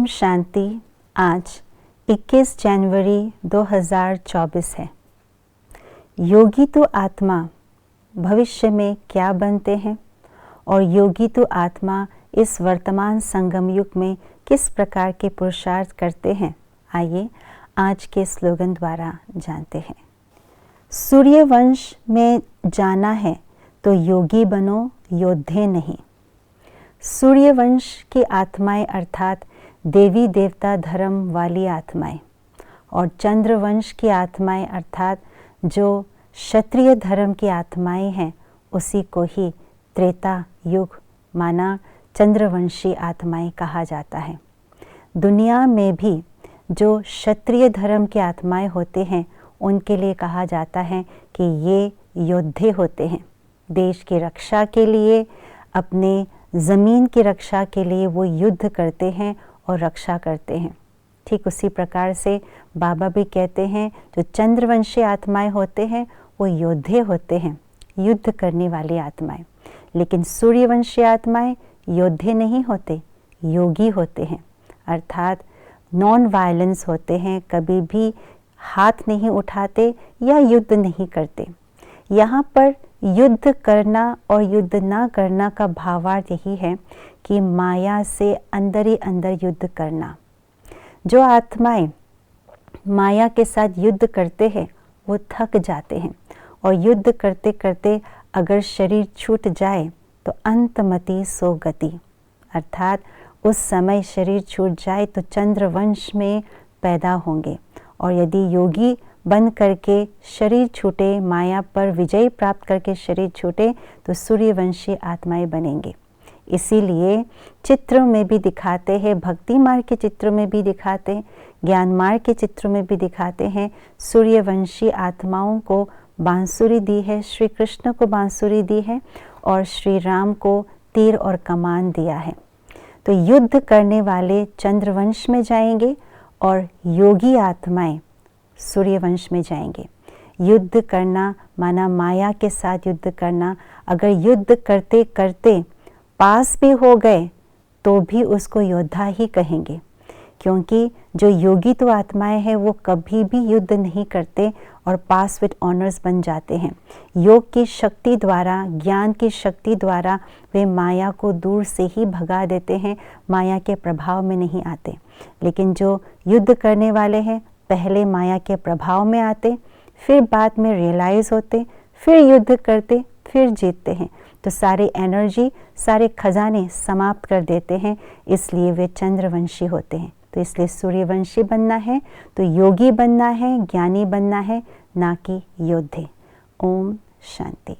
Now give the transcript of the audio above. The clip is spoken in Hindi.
ओम शांति। आज 21 जनवरी 2024 है। योगी तो आत्मा भविष्य में क्या बनते हैं और योगी तो आत्मा इस वर्तमान संगम युग में किस प्रकार के पुरुषार्थ करते हैं, आइए आज के स्लोगन द्वारा जानते हैं। सूर्यवंश में जाना है तो योगी बनो, योद्धे नहीं। सूर्यवंश की आत्माएं अर्थात देवी देवता धर्म वाली आत्माएं और चंद्रवंश की आत्माएं अर्थात जो क्षत्रिय धर्म की आत्माएं हैं, उसी को ही त्रेता युग माना चंद्रवंशी आत्माएं कहा जाता है। दुनिया में भी जो क्षत्रिय धर्म के आत्माएं होते हैं, उनके लिए कहा जाता है कि ये योद्धे होते हैं। देश की रक्षा के लिए, अपने ज़मीन की रक्षा के लिए वो युद्ध करते हैं और रक्षा करते हैं। ठीक उसी प्रकार से बाबा भी कहते हैं जो चंद्रवंशी आत्माएं होते हैं वो योद्धे होते हैं, युद्ध करने वाली आत्माएं। लेकिन सूर्यवंशी आत्माएं योद्धे नहीं होते, योगी होते हैं, अर्थात नॉन वायलेंस होते हैं, कभी भी हाथ नहीं उठाते या युद्ध नहीं करते। यहाँ पर युद्ध करना और युद्ध ना करना का भावार्थ यही है कि माया से अंदर ही अंदर युद्ध करना। जो आत्माएं माया के साथ युद्ध करते हैं वो थक जाते हैं और युद्ध करते करते अगर शरीर छूट जाए तो अंतमति सो गति, अर्थात उस समय शरीर छूट जाए तो चंद्रवंश में पैदा होंगे। और यदि योगी बन करके शरीर छूटे, माया पर विजय प्राप्त करके शरीर छूटे तो सूर्यवंशी आत्माएं बनेंगे। इसीलिए चित्रों में भी दिखाते हैं, भक्ति मार्ग के चित्रों में भी दिखाते हैं, ज्ञान मार्ग के चित्रों में भी दिखाते हैं। सूर्यवंशी आत्माओं को बांसुरी दी है, श्री कृष्ण को बांसुरी दी है और श्री राम को तीर और कमान दिया है। तो युद्ध करने वाले चंद्रवंश में जाएंगे और योगी आत्माएं सूर्यवंश में जाएंगे। युद्ध करना माना माया के साथ युद्ध करना। अगर युद्ध करते करते पास भी हो गए तो भी उसको योद्धा ही कहेंगे, क्योंकि जो योगी तो आत्माएं हैं वो कभी भी युद्ध नहीं करते और पास विद ऑनर्स बन जाते हैं। योग की शक्ति द्वारा, ज्ञान की शक्ति द्वारा वे माया को दूर से ही भगा देते हैं, माया के प्रभाव में नहीं आते। लेकिन जो युद्ध करने वाले हैं पहले माया के प्रभाव में आते, फिर बाद में रियलाइज़ होते, फिर युद्ध करते, फिर जीतते हैं। तो सारी एनर्जी, सारे खजाने समाप्त कर देते हैं, इसलिए वे चंद्रवंशी होते हैं। तो इसलिए सूर्यवंशी बनना है तो योगी बनना है, ज्ञानी बनना है, ना कि योद्धे। ओम शांति।